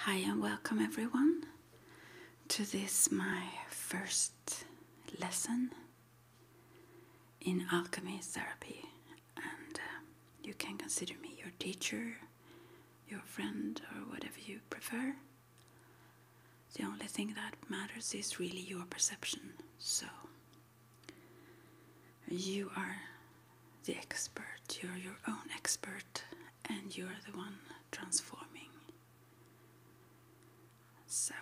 Hi and welcome everyone to this my first lesson in alchemy therapy, and you can consider me your teacher, your friend, or whatever you prefer. The only thing that matters is really your perception. So you are the expert, you're your own expert, and you're the one transforming. So,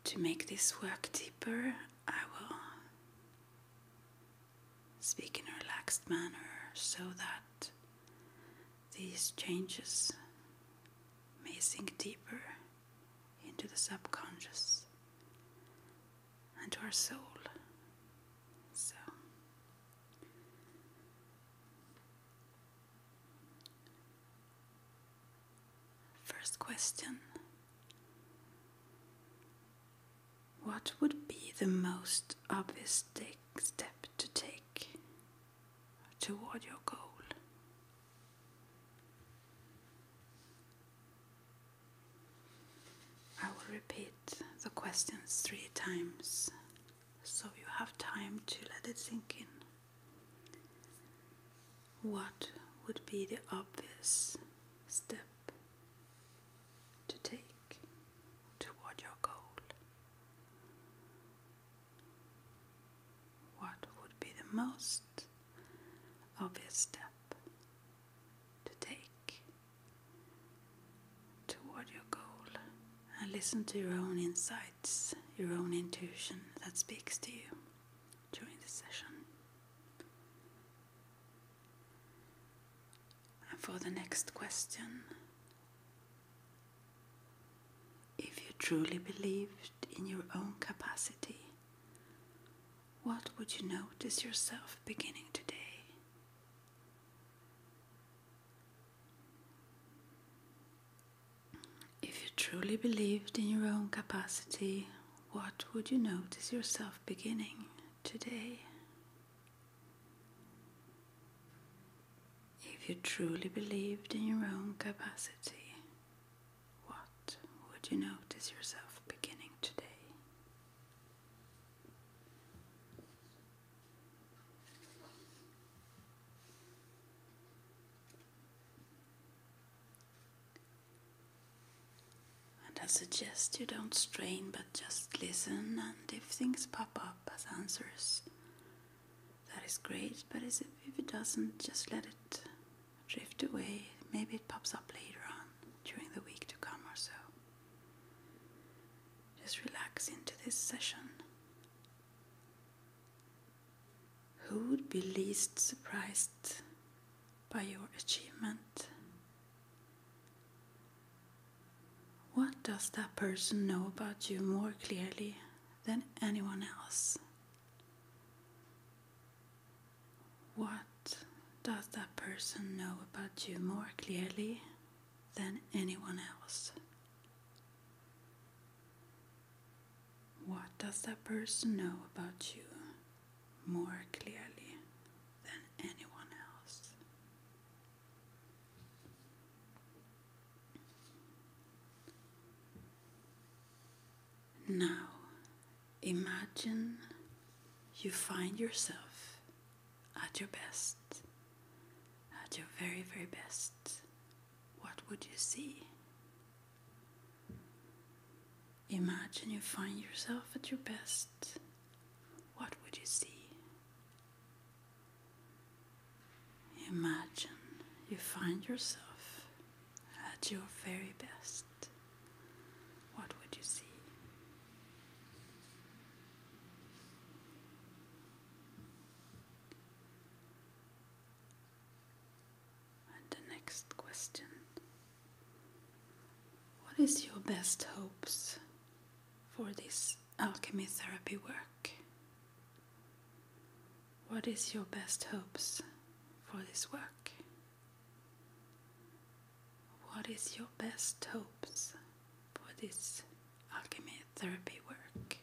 to make this work deeper, I will speak in a relaxed manner so that these changes may sink deeper into the subconscious and to our soul. So, first question. What would be the most obvious step to take toward your goal? I will repeat the questions 3 times so you have time to let it sink in. What would be the obvious step to take toward your goal? What would be the most obvious step to take toward your goal? And listen to your own insights, your own intuition that speaks to you during the session. And for the next question, if you truly believed in your own capacity, what would you notice yourself beginning today? If you truly believed in your own capacity, what would you notice yourself beginning today? If you truly believed in your own capacity, what would you notice yourself beginning today? And I suggest you don't strain, but just listen, and if things pop up as answers, that is great, but if it doesn't, just let it drift away. Maybe it pops up later on during the week to come or so. Just relax into this session. Who would be least surprised by your achievement? What does that person know about you more clearly than anyone else? What does that person know about you more clearly than anyone else? What does that person know about you more clearly than anyone else? Now, imagine you find yourself at your best, at your very, very best. What would you see? Imagine you find yourself at your best. What would you see? Imagine you find yourself at your very best. What would you see? And the next question. What is your best hopes for this alchemy therapy work? What is your best hopes for this work? What is your best hopes for this alchemy therapy work?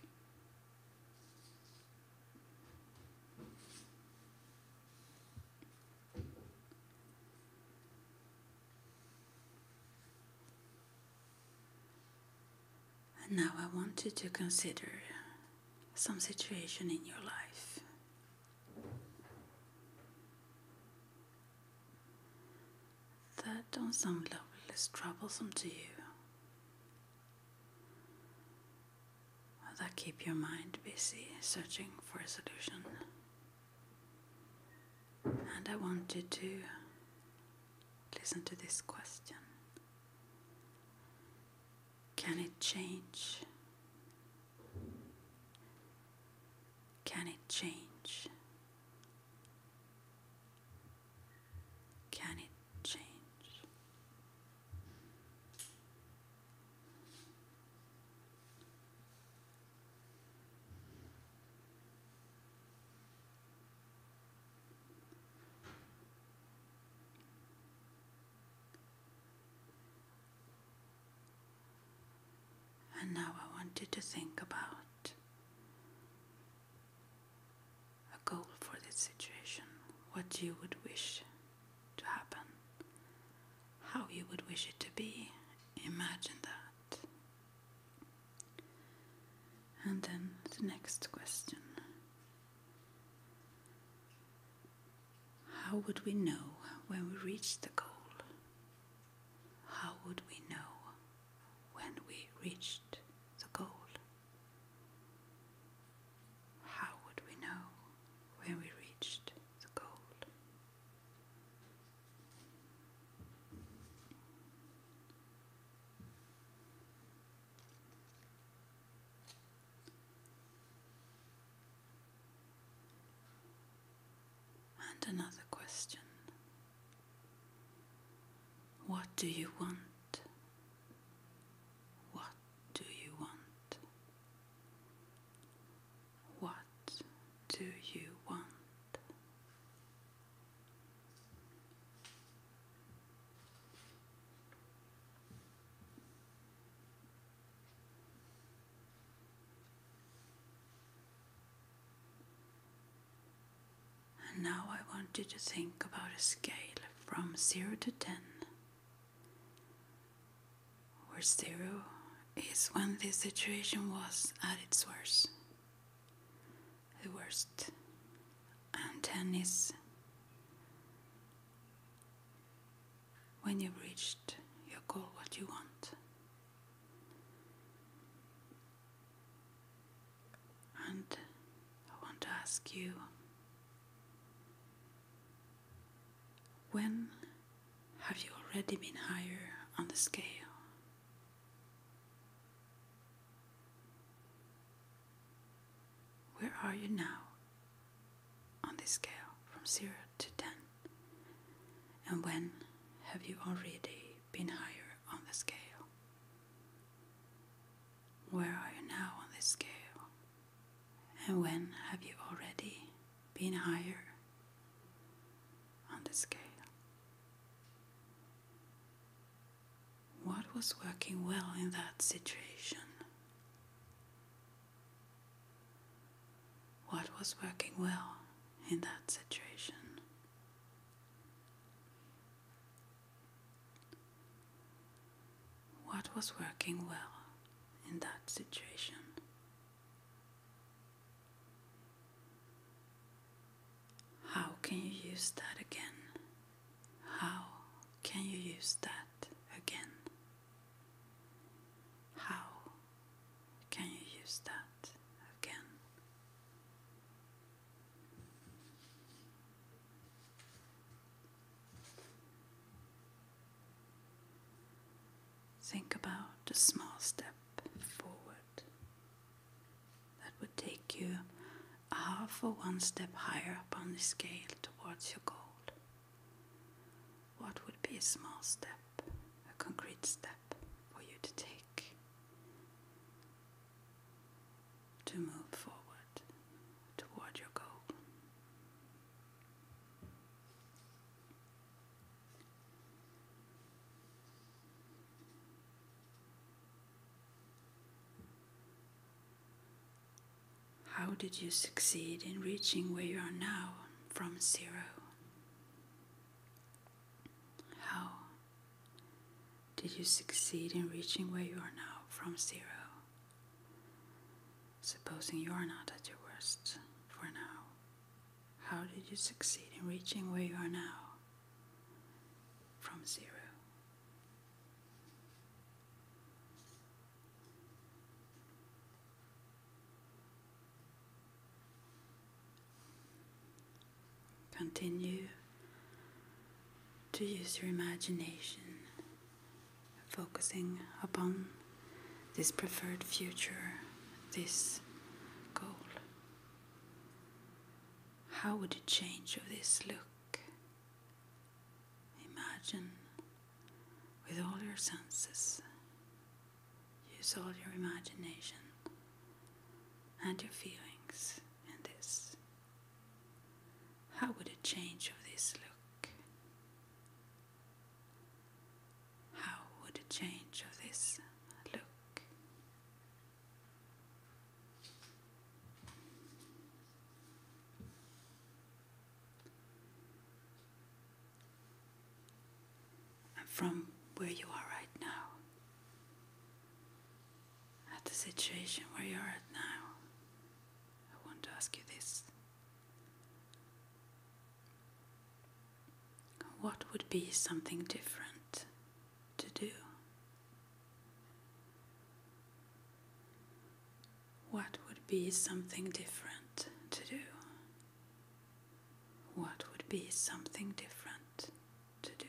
And now I want you to consider some situation in your life that on some level is troublesome to you, that keep your mind busy searching for a solution. And I want you to listen to this question. Can it change? Can it change? Can it change? And now I want you to think about a goal for this situation, what you would wish to happen, how you would wish it to be. Imagine that. And then the next question. How would we know when we reach the goal? How would we know when we reached the goal? How would we know when we reached the goal? And another question. What do you want? What do you want? What do you want? And now I want you to think about a scale from 0 to 10, where 0 is when this situation was at its worst, the worst, and 10 is when you've reached your goal, what you want. And I want to ask you, when have you already been higher on the scale? Where are you now on this scale from 0 to 10? And when have you already been higher on the scale? Where are you now on this scale? And when have you already been higher on the scale? What was working well in that situation? What was working well in that situation? What was working well in that situation? How can you use that again? How can you use that again? How can you use that again? Think about a small step forward that would take you a half or one step higher up on the scale towards your goal. What would be a small step, a concrete step for you to take to move forward toward your goal? How did you succeed in reaching where you are now from 0? How did you succeed in reaching where you are now from 0? Supposing you are not at your worst for now, how did you succeed in reaching where you are now from 0? Continue to use your imagination, focusing upon this preferred future, this goal. How would it change of this look? Imagine with all your senses. Use all your imagination and your feelings in this. How would it change of this look? How would it change of this look? And from where you are right now, at the situation where you are at now, I want to ask you this. What would be something different to do? What would be something different to do? What would be something different to do?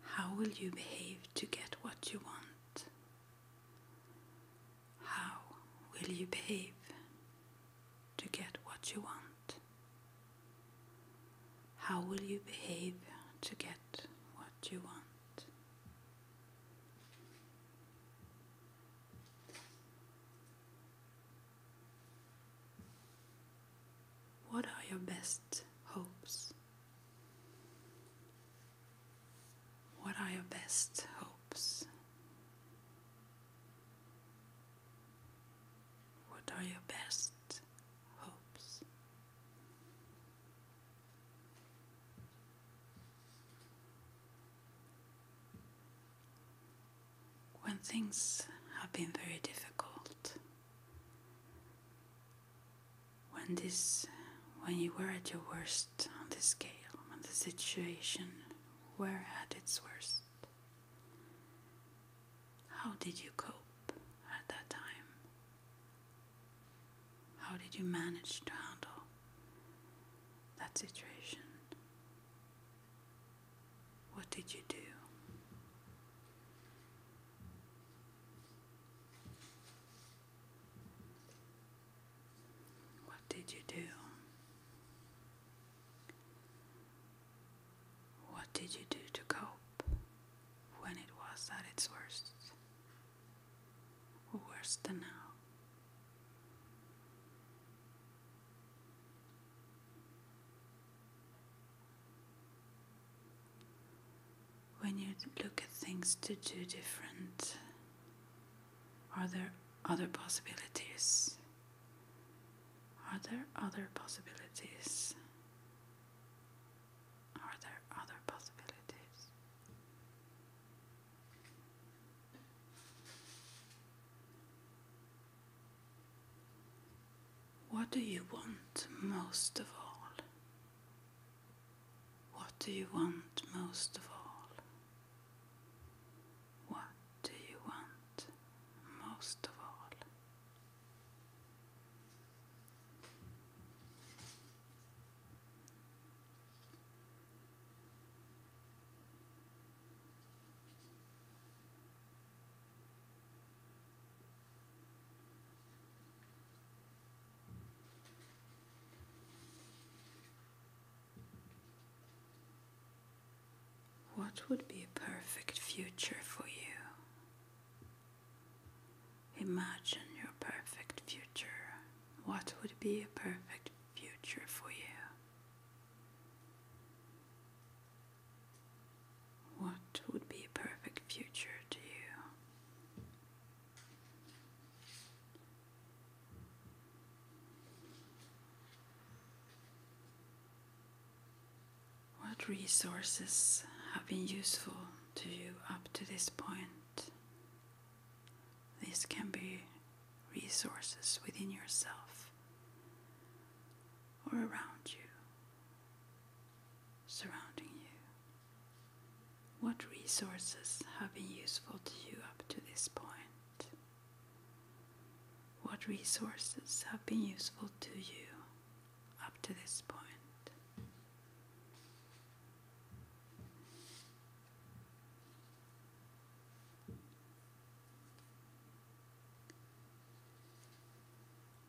How will you behave to get what you want? How will you behave to get what you want? How will you behave to get what you want? What are your best hopes? What are your best hopes? What are your best hopes? When things have been very difficult, when you were at your worst on this scale, when the situation were at its worst, how did you cope at that time? How did you manage to handle that situation? What did you do? What did you do? What did you do to cope when it was at its worst? Or worse than now? When you look at things to do different, are there other possibilities? Are there other possibilities? Are there other possibilities? What do you want most of all? What do you want most of all? What do you want most of all? What would be a perfect future for you? Imagine your perfect future. What would be a perfect future for you? What would be a perfect future to you? What resources have been useful to you up to this point? This can be resources within yourself or around you, surrounding you. What resources have been useful to you up to this point? What resources have been useful to you up to this point?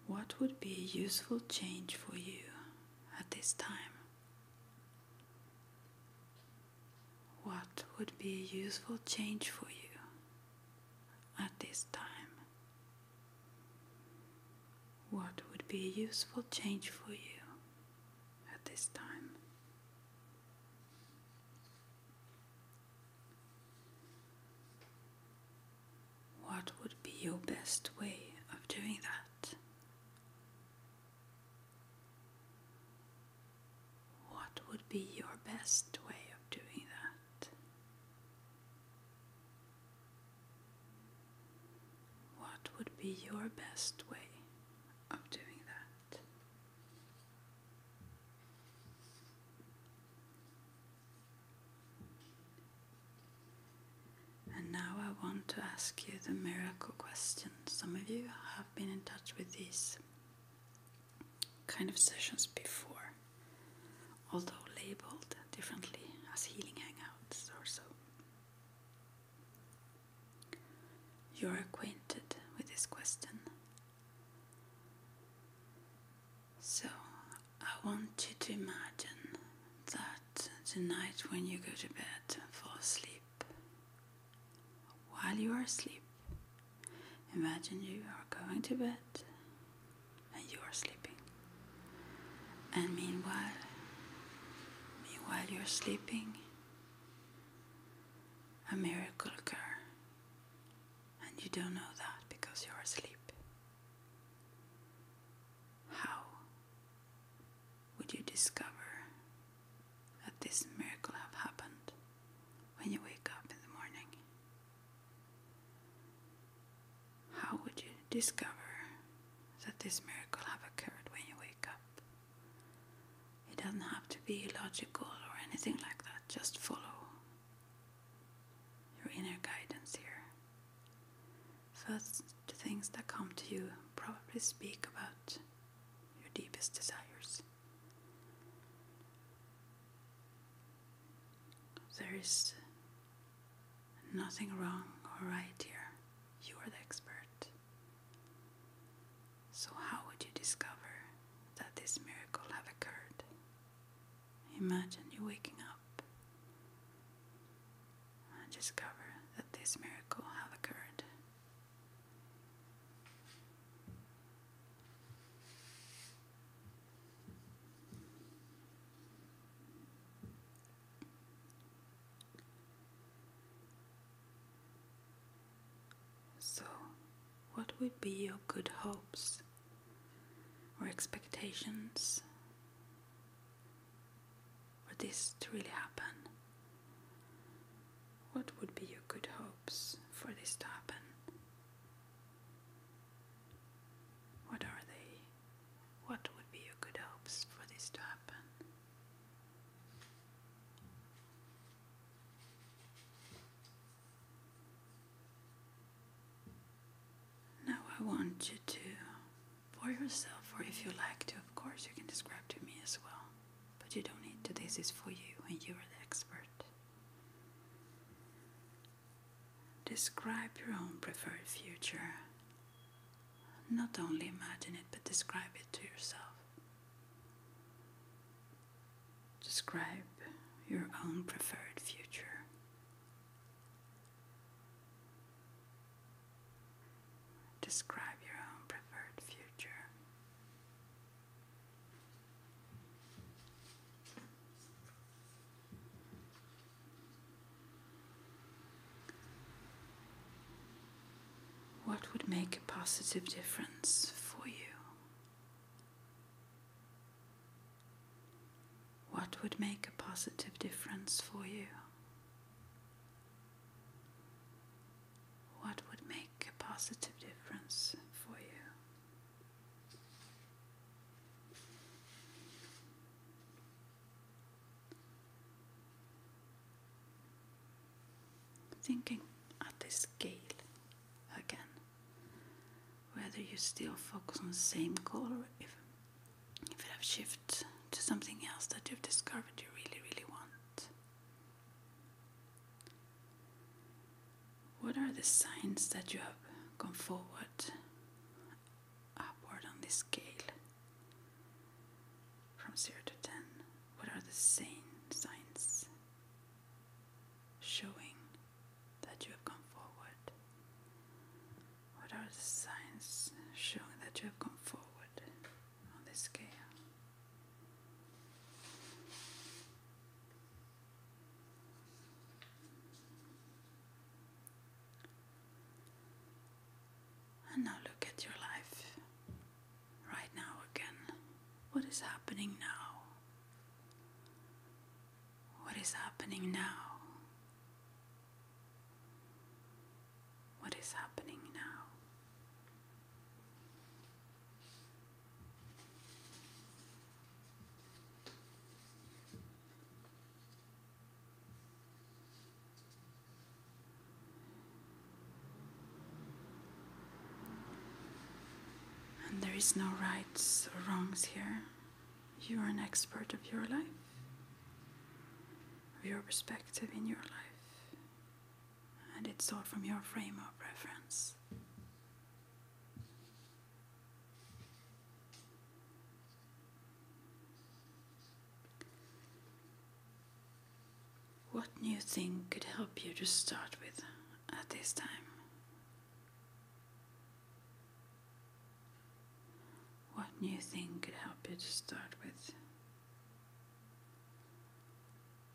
What would be a useful change for you at this time? What would be a useful change for you at this time? What would be a useful change for you at this time? What would be your best way of doing that? What would be your best way of doing that? What would be your best way of doing that? And now I want to ask you the miracle question. Some of you have been in touch with these kind of sessions before, although labeled differently as healing hangouts or so. You're acquainted with this question. So I want you to imagine that tonight when you go to bed and fall asleep, while you are asleep, imagine you are going to bed and you are sleeping. And meanwhile you're sleeping, a miracle occurs. And you don't know that because you're asleep. How would you discover that this miracle have happened when you wake up in the morning? How would you discover that this miracle have occurred when you wake up? It doesn't have to be logical or anything like that. Just follow your inner guidance here. First, the things that come to you probably speak about your deepest desires. There is nothing wrong or right here. You are the expert. So how would you discover that this miracle have occurred? Imagine you waking up and discover that this miracle have occurred. So, what would be your good hopes or expectations for this to really happen? What would be your good hopes for this to happen? What are they? What would be your good hopes for this to happen? Now I want you to, for yourself, or if you like to, of course, you can describe to me as well. But you don't need to. This is for you, and you are the expert. Describe your own preferred future. Not only imagine it, but describe it to yourself. Describe your own preferred future. Describe your own preferred future. What would make a positive difference for you? What would make a positive difference for you? What would make a positive difference for you? Thinking at this scale again, whether you still focus on the same goal or if it have shifted to something else that you've discovered you really, really want. What are the signs that you have gone forward, upward on this scale from 0 to 10? What are the signs showing that you have gone forward? What are the signs showing that you have gone forward on this scale? And now look at your life right now again. What is happening now? What is happening now? What is happening now? And there is no rights or wrongs here. You are an expert of your life, of your perspective in your life, and it's all from your frame of reference. What new thing could help you to start with at this time? What new thing could help you to start with?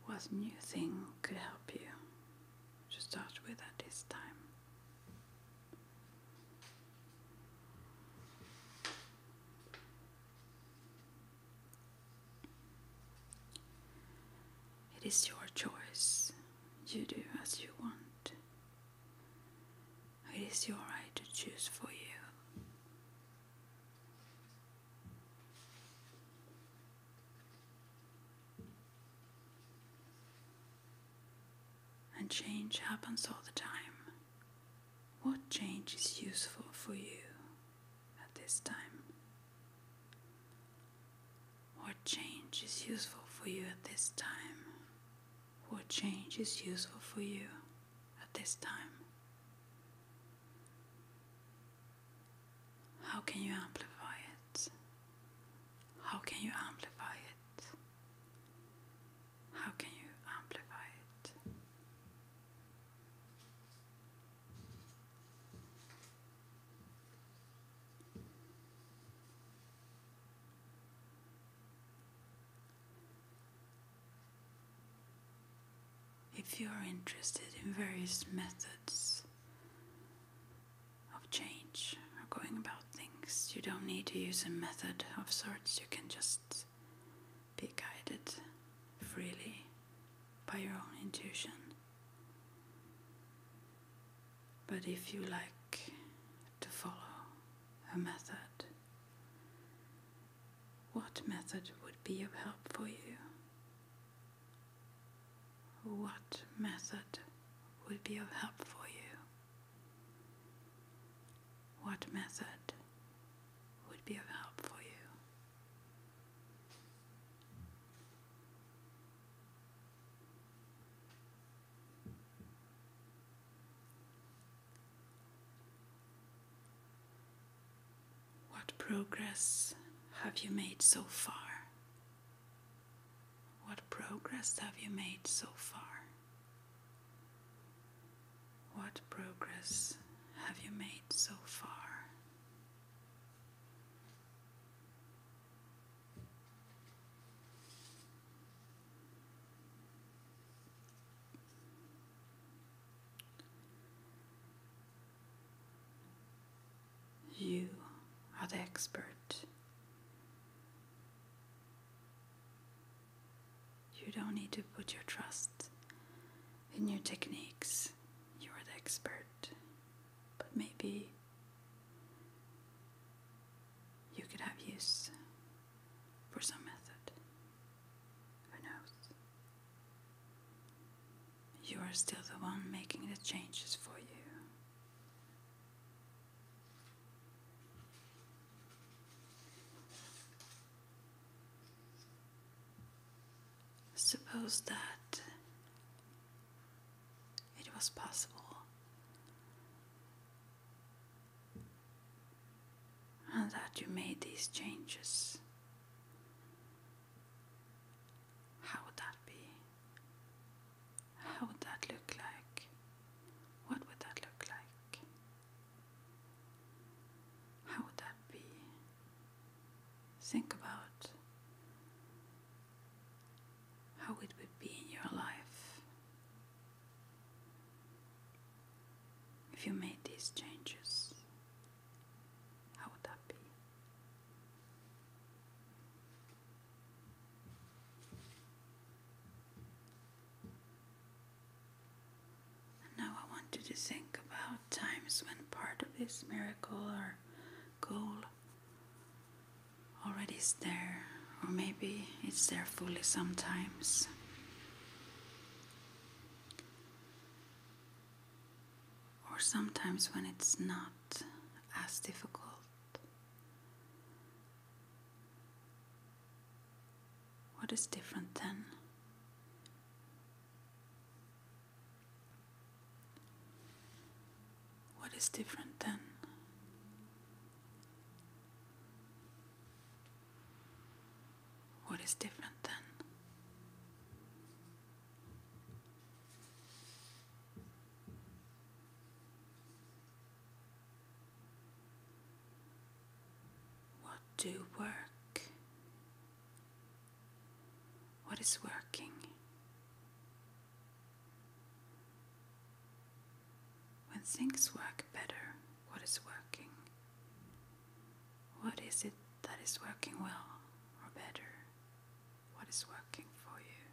What new thing could help you to start with at this time? It is your choice. You do as you want. It is your right to choose for you. And change happens all the time. What change is useful for you at this time? What change is useful for you at this time? What change is useful for you at this time? How can you amplify it? How can you amplify it? How can you amplify it? If you are interested in various methods of change or going about things, you don't need to use a method of sorts. You can just be guided freely by your own intuition. But if you like to follow a method, what method would be of help for you? What method would be of help for you? What method would be of help for you? What progress have you made so far? What progress have you made so far? What progress have you made so far? You are the expert. You don't need to put your trust in your techniques. You're the expert. But maybe you could have use for some method. Who knows? You are still the one making the changes for you. Suppose that it was possible and that you made these changes. How would that be? How would that look like? What would that look like? How would that be? Think about how it would be in your life if you made these changes. How would that be? And now I want you to think about times when part of this miracle or goal already is there, or maybe it's there fully sometimes. Or sometimes when it's not as difficult. What is different then? What is different then? What is different then? What do work? What is working? When things work better, what is working? What is it that is working well or better? What is working for you?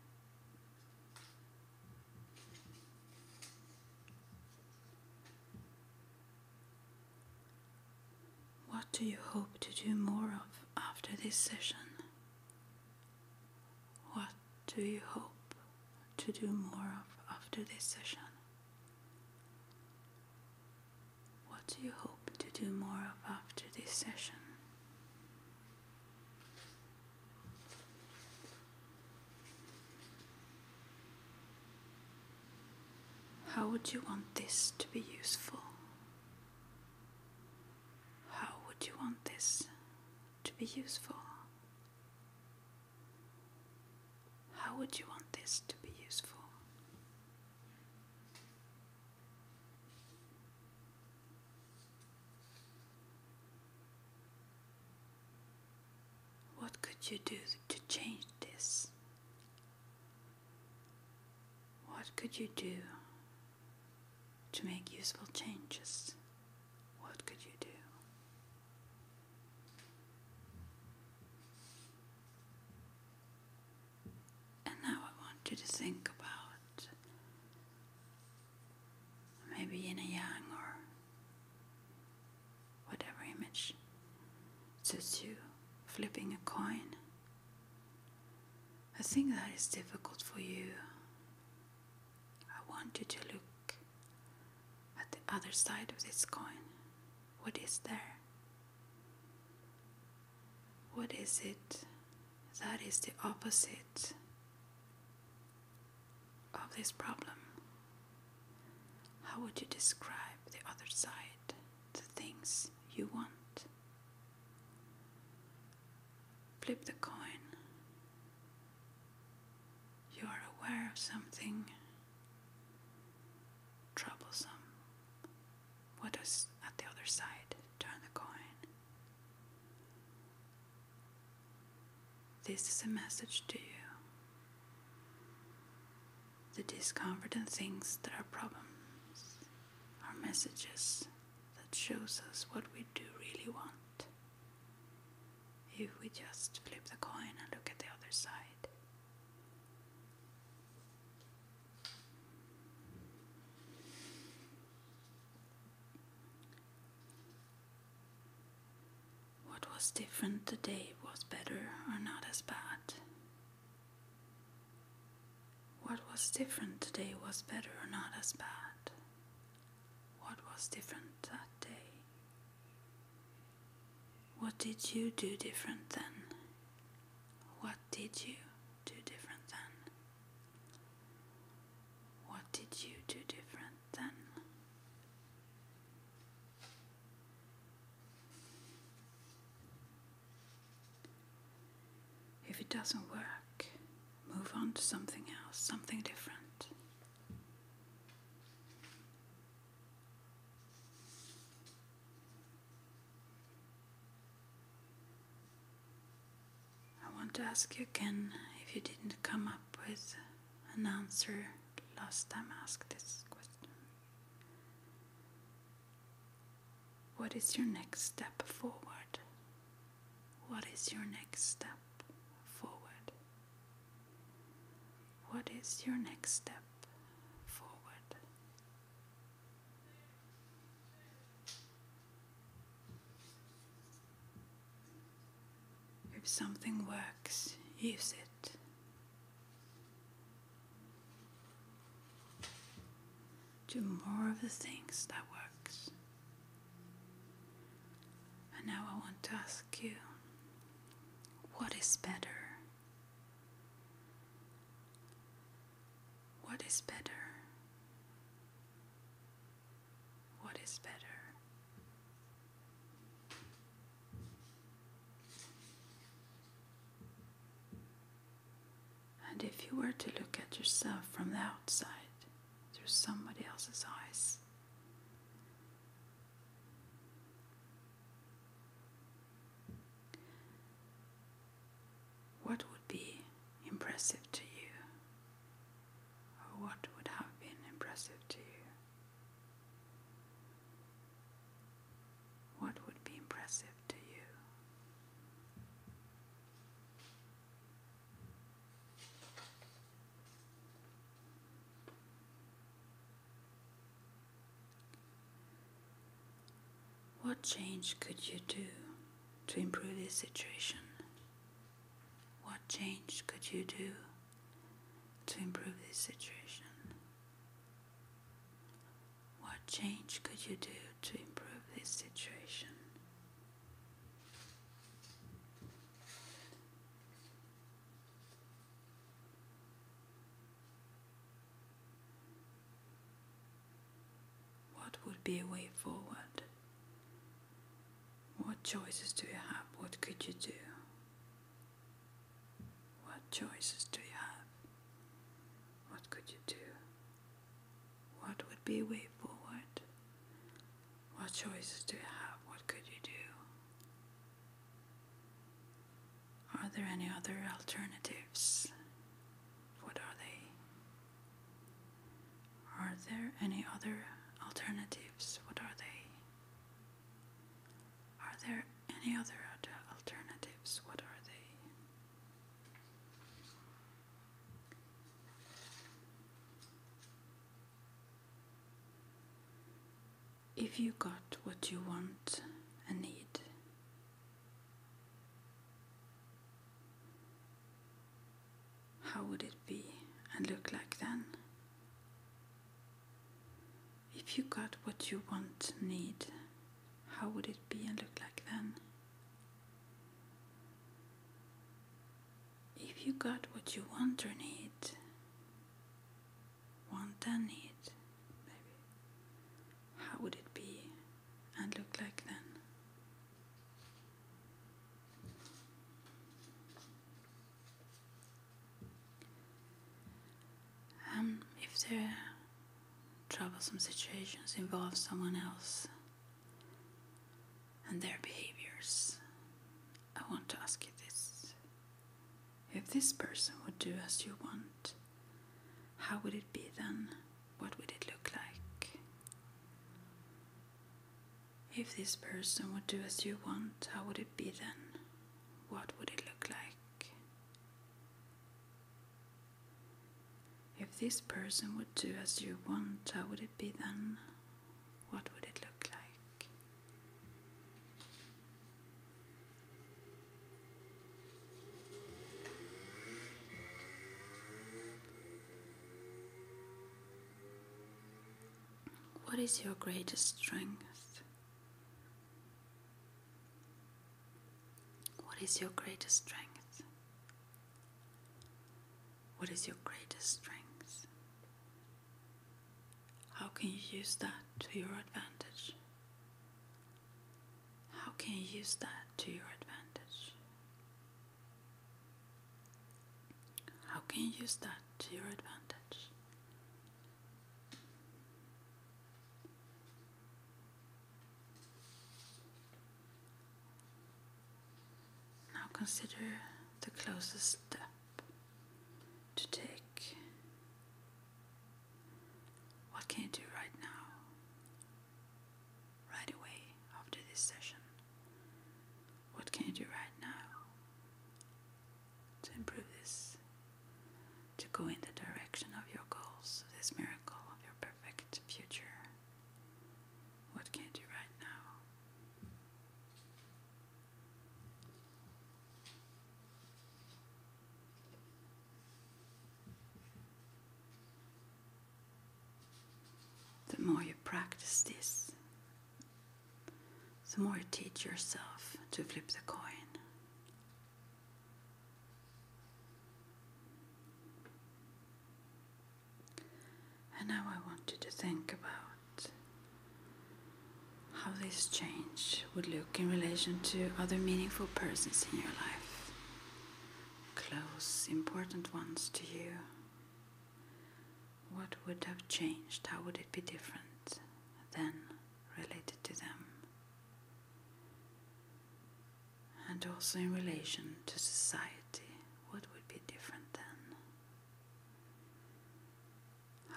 What do you hope to do more of after this session? What do you hope to do more of after this session? What do you hope to do more of after this session? How would you want this to be useful? How would you want this to be useful? How would you want this to be useful? What could you do to change this? What could you do to make useful changes? What could you do? And now I want you to think about maybe yin and yang or whatever image suits you, flipping a coin. I think that is difficult for you. I want you to look at the other side of this coin. What is there? What is it that is the opposite of this problem? How would you describe the other side, the things you want? Flip the coin. You are aware of something troublesome. What is at the other side? Turn the coin. This is a message to you. The discomfort and things that are problems are messages that shows us what we do really want. If we just flip the coin and look at the other side. was different today was better or not as bad? What was different today was better or not as bad? What was different that day? What did you do different then? What did you do different then? What did you do different then? If it doesn't work, move on to something else, something different. I want to ask you again, if you didn't come up with an answer last time I asked this question. What is your next step forward? What is your next step forward? What is your next step forward? If something works, use it. Do more of the things that works. And now I want to ask you, what is better? What is better? What is better? And if you were to look at yourself from the outside, through somebody else's eyes, what would be impressive to you? Or what would have been impressive to you? What would be impressive to you? What change could you do to improve this situation? What change could you do to improve this situation? What change could you do to improve this situation? What would be a way forward? What choices do you have? What could you do? What choices do you have? What could you do? What would be a way forward? What choices do you have? What could you do? Are there any other alternatives? What are they? Are there any other alternatives? What are they? Are there any other alternatives? What are they? If you got what you want and need, how would it be and look like then? If you got what you want and need, how would it be and look like then? If you got what you want or need, maybe, how would it be and look like then? If the troublesome situations involve someone else and their behaviors, I want to ask you this. If this person would do as you want, how would it be then? What would it look like? If this person would do as you want, how would it be then? What would it look like? If this person would do as you want, how would it be then? What would it look like? What is your greatest strength? What is your greatest strength? What is your greatest strength? How can you use that to your advantage? How can you use that to your advantage? How can you use that to your advantage? Now consider the closest step to take. What can you do right now? Right away after this session. What can you do right now to improve this? To go in the direction of your goals, of this miracle, of your perfect future. What can you do right now? The more you practice this, the more you teach yourself to flip the coin. And now I want you to think about how this change would look in relation to other meaningful persons in your life. Close, important ones to you. What would have changed? How would it be different then related to them? And also in relation to society, what would be different then?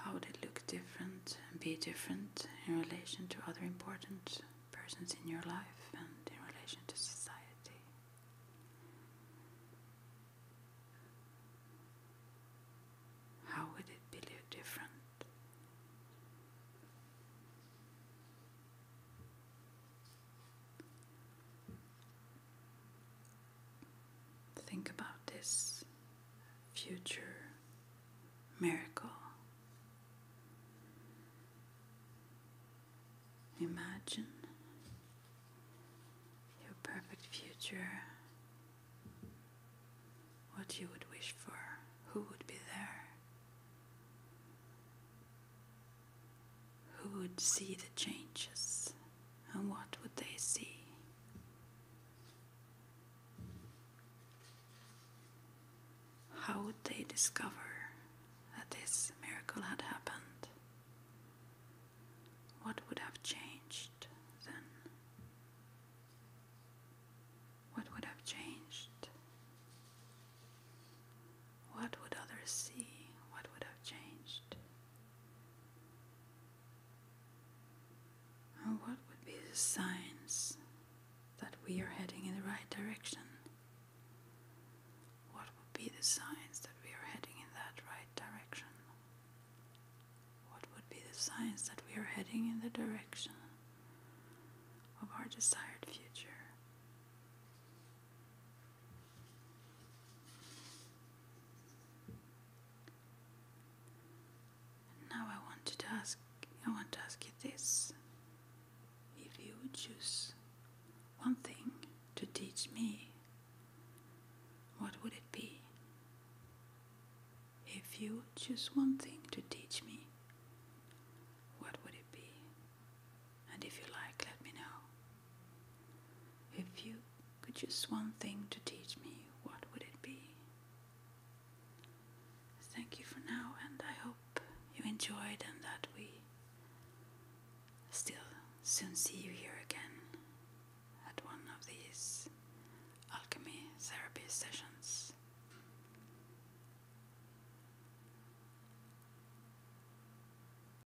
How would it look different and be different in relation to other important persons in your life and in relation to society? How would it be different? Think about this future miracle. Imagine your perfect future, what you would wish for, who would be there, who would see the changes, and what would they see? How would they discover that this miracle had happened? What would have changed then? What would have changed? What would others see? What would have changed? And what would be the signs that we are heading in the right direction? What would be the signs that we are heading in that right direction? What would be the signs that we are heading in the direction of our desired future? And now I want to ask you this. If you would choose one thing to teach me, what would it be? If you would choose one thing to teach me, what would it be? And if you like, let me know. If you could choose one thing to teach me, what would it be? Thank you for now, and I hope you enjoyed and that we still soon see you here again at one of these alchemy therapy sessions.